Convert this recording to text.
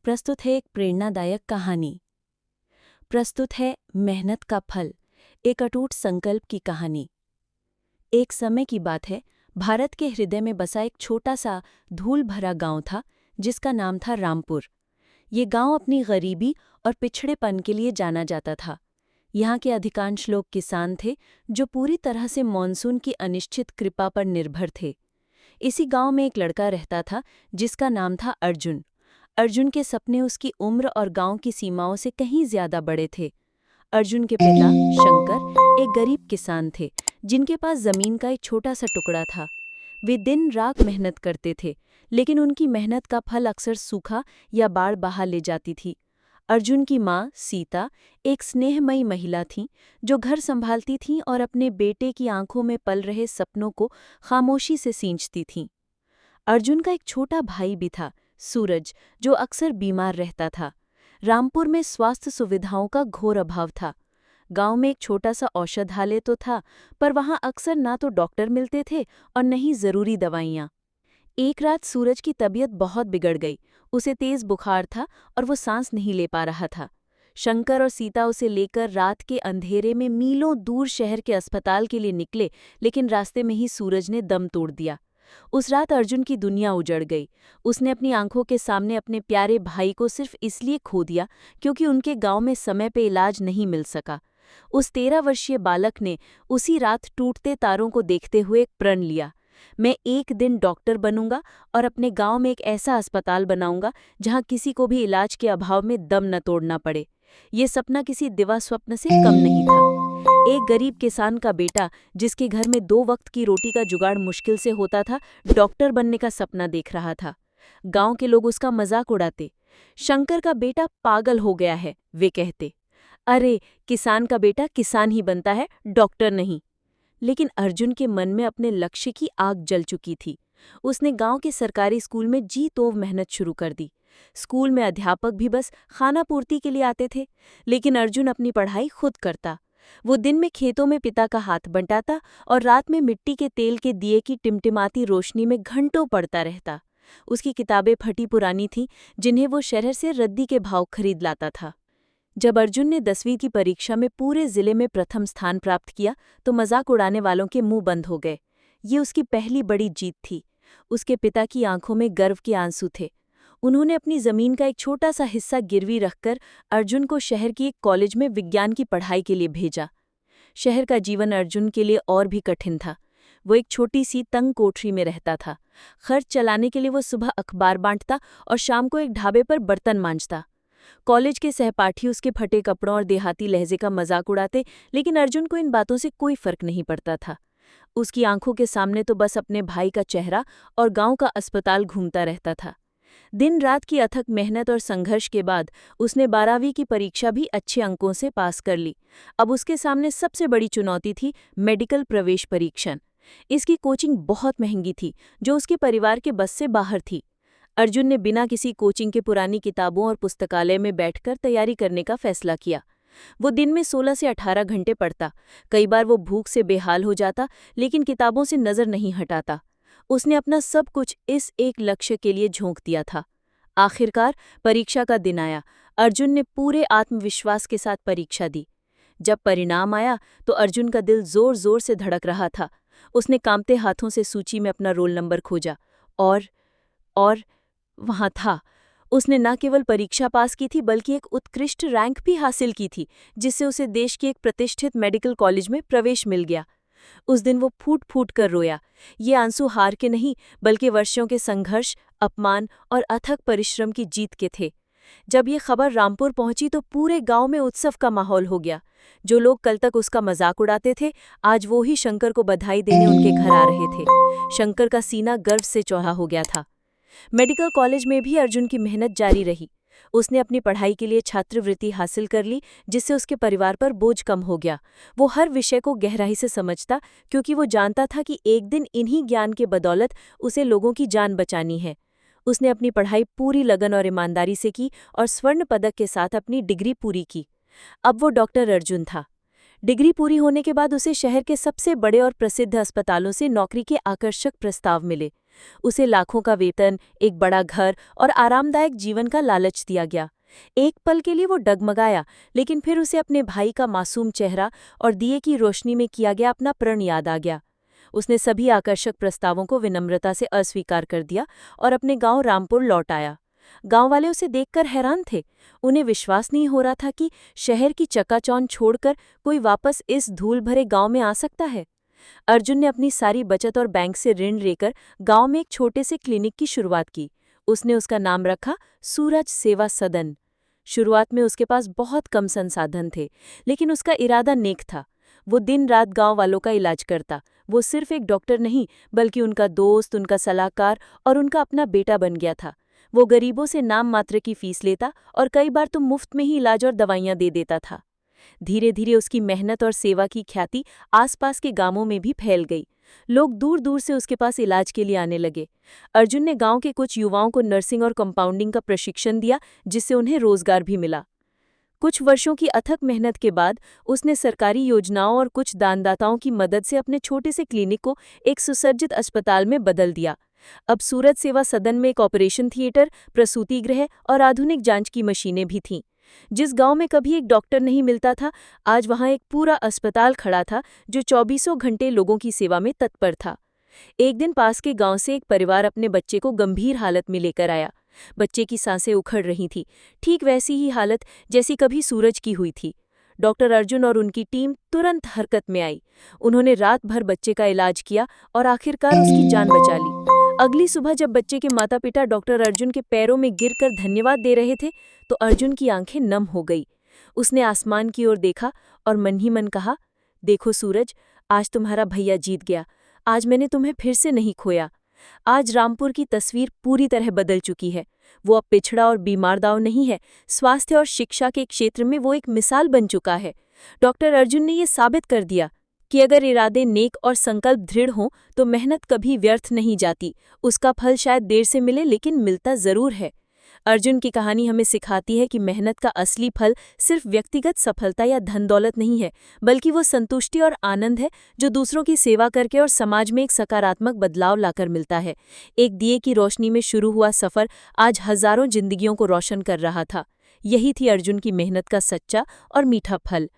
प्रस्तुत है एक प्रेरणादायक कहानी। प्रस्तुत है मेहनत का फल, एक अटूट संकल्प की कहानी। एक समय की बात है, भारत के हृदय में बसा एक छोटा सा धूल भरा गांव था जिसका नाम था रामपुर। ये गांव अपनी गरीबी और पिछड़ेपन के लिए जाना जाता था। यहाँ के अधिकांश लोग किसान थे जो पूरी तरह से मॉनसून की अनिश्चित कृपा पर निर्भर थे। इसी गांव में एक लड़का रहता था जिसका नाम था अर्जुन। अर्जुन के सपने उसकी उम्र और गांव की सीमाओं से कहीं ज्यादा बड़े थे। अर्जुन के पिता शंकर एक गरीब किसान थे जिनके पास जमीन का एक छोटा सा टुकड़ा था। वे दिन रात मेहनत करते थे, लेकिन उनकी मेहनत का फल अक्सर सूखा या बाढ़ बहा ले जाती थी। अर्जुन की माँ सीता एक स्नेहमयी महिला थीं जो घर संभालती थीं और अपने बेटे की आंखों में पल रहे सपनों को खामोशी से सींचती थीं। अर्जुन का एक छोटा भाई भी था, सूरज, जो अक्सर बीमार रहता था। रामपुर में स्वास्थ्य सुविधाओं का घोर अभाव था। गांव में एक छोटा सा औषधालय तो था, पर वहां अक्सर ना तो डॉक्टर मिलते थे और न ही जरूरी दवाइयां। एक रात सूरज की तबीयत बहुत बिगड़ गई। उसे तेज बुखार था और वो सांस नहीं ले पा रहा था। शंकर और सीता उसे लेकर रात के अंधेरे में मीलों दूर शहर के अस्पताल के लिए निकले, लेकिन रास्ते में ही सूरज ने दम तोड़ दिया। उस रात अर्जुन की दुनिया उजड़ गई। उसने अपनी आंखों के सामने अपने प्यारे भाई को सिर्फ इसलिए खो दिया क्योंकि उनके गांव में समय पे इलाज नहीं मिल सका। उस 13 वर्षीय बालक ने उसी रात टूटते तारों को देखते हुए एक प्रण लिया, मैं एक दिन डॉक्टर बनूंगा और अपने गांव में एक ऐसा अस्पताल बनाऊंगा जहां किसी को भी इलाज के अभाव में दम न तोड़ना पड़े। ये सपना किसी दिवा स्वप्न से कम नहीं था। एक गरीब किसान का बेटा, जिसके घर में 2 वक्त की रोटी का जुगाड़ मुश्किल से होता था, डॉक्टर बनने का सपना देख रहा था। गांव के लोग उसका मजाक उड़ाते। शंकर का बेटा पागल हो गया है, वे कहते। अरे, किसान का बेटा किसान ही बनता है, डॉक्टर नहीं। लेकिन अर्जुन के मन में अपने लक्ष्य की आग जल चुकी थी। उसने गांव के सरकारी स्कूल में जी तोड़ मेहनत शुरू कर दी। स्कूल में अध्यापक भी बस खाना पूर्ति के लिए आते थे, लेकिन अर्जुन अपनी पढ़ाई खुद करता। वो दिन में खेतों में पिता का हाथ बंटाता और रात में मिट्टी के तेल के दिए की टिमटिमाती रोशनी में घंटों पढ़ता रहता। उसकी किताबें फटी पुरानी थीं, जिन्हें वो शहर से रद्दी के भाव खरीद लाता था। जब अर्जुन ने 10वीं की परीक्षा में पूरे जिले में प्रथम स्थान प्राप्त किया तो मजाक उड़ाने वालों के मुंह बंद हो गए। ये उसकी पहली बड़ी जीत थी। उसके पिता की आंखों में गर्व के आंसू थे। उन्होंने अपनी जमीन का एक छोटा सा हिस्सा गिरवी रखकर अर्जुन को शहर की एक कॉलेज में विज्ञान की पढ़ाई के लिए भेजा। शहर का जीवन अर्जुन के लिए और भी कठिन था। वो एक छोटी सी तंग कोठरी में रहता था। खर्च चलाने के लिए वो सुबह अखबार बांटता और शाम को एक ढाबे पर बर्तन मांजता। कॉलेज के सहपाठी उसके फटे कपड़ों और देहाती लहजे का मजाक उड़ाते, लेकिन अर्जुन को इन बातों से कोई फर्क नहीं पड़ता था। उसकी आंखों के सामने तो बस अपने भाई का चेहरा और गांव का अस्पताल घूमता रहता था। दिन रात की अथक मेहनत और संघर्ष के बाद उसने 12वीं की परीक्षा भी अच्छे अंकों से पास कर ली। अब उसके सामने सबसे बड़ी चुनौती थी मेडिकल प्रवेश परीक्षण। इसकी कोचिंग बहुत महंगी थी, जो उसके परिवार के बस से बाहर थी। अर्जुन ने बिना किसी कोचिंग के पुरानी किताबों और पुस्तकालय में बैठकर तैयारी करने का फैसला किया। वो दिन में 16 से 18 घंटे पढ़ता। कई बार वो भूख से बेहाल हो जाता, लेकिन किताबों से नजर नहीं हटाता। उसने अपना सब कुछ इस एक लक्ष्य के लिए झोंक दिया था। आखिरकार परीक्षा का दिन आया। अर्जुन ने पूरे आत्मविश्वास के साथ परीक्षा दी। जब परिणाम आया तो अर्जुन का दिल जोर जोर से धड़क रहा था। उसने कांपते हाथों से सूची में अपना रोल नंबर खोजा और वहां था। उसने न केवल परीक्षा पास की थी, बल्कि एक उत्कृष्ट रैंक भी हासिल की थी, जिससे उसे देश के एक प्रतिष्ठित मेडिकल कॉलेज में प्रवेश मिल गया। उस दिन वो फूट फूट कर रोया। ये आंसू हार के नहीं, बल्कि वर्षों के संघर्ष, अपमान और अथक परिश्रम की जीत के थे। जब ये खबर रामपुर पहुंची तो पूरे गांव में उत्सव का माहौल हो गया। जो लोग कल तक उसका मजाक उड़ाते थे, आज वो ही शंकर को बधाई देने उनके घर आ रहे थे। शंकर का सीना गर्व से चौड़ा हो गया था। मेडिकल कॉलेज में भी अर्जुन की मेहनत जारी रही। उसने अपनी पढ़ाई के लिए छात्रवृत्ति हासिल कर ली, जिससे उसके परिवार पर बोझ कम हो गया। वो हर विषय को गहराई से समझता, क्योंकि वो जानता था कि एक दिन इन्हीं ज्ञान के बदौलत उसे लोगों की जान बचानी है। उसने अपनी पढ़ाई पूरी लगन और ईमानदारी से की और स्वर्ण पदक के साथ अपनी डिग्री पूरी की। अब वो डॉक्टर अर्जुन था। डिग्री पूरी होने के बाद उसे शहर के सबसे बड़े और प्रसिद्ध अस्पतालों से नौकरी के आकर्षक प्रस्ताव मिले। उसे लाखों का वेतन, एक बड़ा घर और आरामदायक जीवन का लालच दिया गया। एक पल के लिए वो डगमगाया, लेकिन फिर उसे अपने भाई का मासूम चेहरा और दिए की रोशनी में किया गया अपना प्रण याद आ गया। उसने सभी आकर्षक प्रस्तावों को विनम्रता से अस्वीकार कर दिया और अपने गांव रामपुर लौट आया। गांव वाले उसे देखकर हैरान थे। उन्हें विश्वास नहीं हो रहा था कि शहर की चकाचौंध छोड़कर कोई वापस इस धूल भरे गांव में आ सकता है। अर्जुन ने अपनी सारी बचत और बैंक से ऋण लेकर गांव में एक छोटे से क्लिनिक की शुरुआत की। उसने उसका नाम रखा सूरज सेवा सदन। शुरुआत में उसके पास बहुत कम संसाधन थे, लेकिन उसका इरादा नेक था। वो दिन रात गांव वालों का इलाज करता। वो सिर्फ एक डॉक्टर नहीं, बल्कि उनका दोस्त, उनका सलाहकार और उनका अपना बेटा बन गया था। वो गरीबों से नाम मात्र की फीस लेता और कई बार तो मुफ्त में ही इलाज और दवाइयां दे देता था। धीरे धीरे उसकी मेहनत और सेवा की ख्याति आसपास के गांवों में भी फैल गई। लोग दूर दूर से उसके पास इलाज के लिए आने लगे। अर्जुन ने गांव के कुछ युवाओं को नर्सिंग और कंपाउंडिंग का प्रशिक्षण दिया, जिससे उन्हें रोजगार भी मिला। कुछ वर्षों की अथक मेहनत के बाद उसने सरकारी योजनाओं और कुछ दानदाताओं की मदद से अपने छोटे से क्लिनिक को एक सुसज्जित अस्पताल में बदल दिया। अब सूरज सेवा सदन में एक ऑपरेशन थिएटर, प्रसूति गृह और आधुनिक जांच की मशीनें भी थीं। जिस गांव में कभी एक डॉक्टर नहीं मिलता था, आज वहां एक पूरा अस्पताल खड़ा था जो 24 घंटे लोगों की सेवा में तत्पर था। एक दिन पास के गांव से एक परिवार अपने बच्चे को गंभीर हालत में लेकर आया। बच्चे की सांसें उखड़ रही थी, ठीक वैसी ही हालत जैसी कभी सूरज की हुई थी। डॉक्टर अर्जुन और उनकी टीम तुरंत हरकत में आई। उन्होंने रात भर बच्चे का इलाज किया और आखिरकार उसकी जान बचा ली। अगली सुबह जब बच्चे के माता पिता डॉक्टर अर्जुन के पैरों में गिरकर धन्यवाद दे रहे थे, तो अर्जुन की आंखें नम हो गई। उसने आसमान की ओर देखा और मन ही मन कहा, देखो सूरज, आज तुम्हारा भैया जीत गया। आज मैंने तुम्हें फिर से नहीं खोया। आज रामपुर की तस्वीर पूरी तरह बदल चुकी है। वो अब पिछड़ा और बीमारदाव नहीं है। स्वास्थ्य और शिक्षा के क्षेत्र में वो एक मिसाल बन चुका है। डॉक्टर अर्जुन ने ये साबित कर दिया कि अगर इरादे नेक और संकल्प दृढ़ हों तो मेहनत कभी व्यर्थ नहीं जाती। उसका फल शायद देर से मिले, लेकिन मिलता जरूर है। अर्जुन की कहानी हमें सिखाती है कि मेहनत का असली फल सिर्फ व्यक्तिगत सफलता या धन दौलत नहीं है, बल्कि वो संतुष्टि और आनंद है जो दूसरों की सेवा करके और समाज में एक सकारात्मक बदलाव लाकर मिलता है। एक दिए की रोशनी में शुरू हुआ सफर आज हजारों जिंदगियों को रोशन कर रहा था। यही थी अर्जुन की मेहनत का सच्चा और मीठा फल।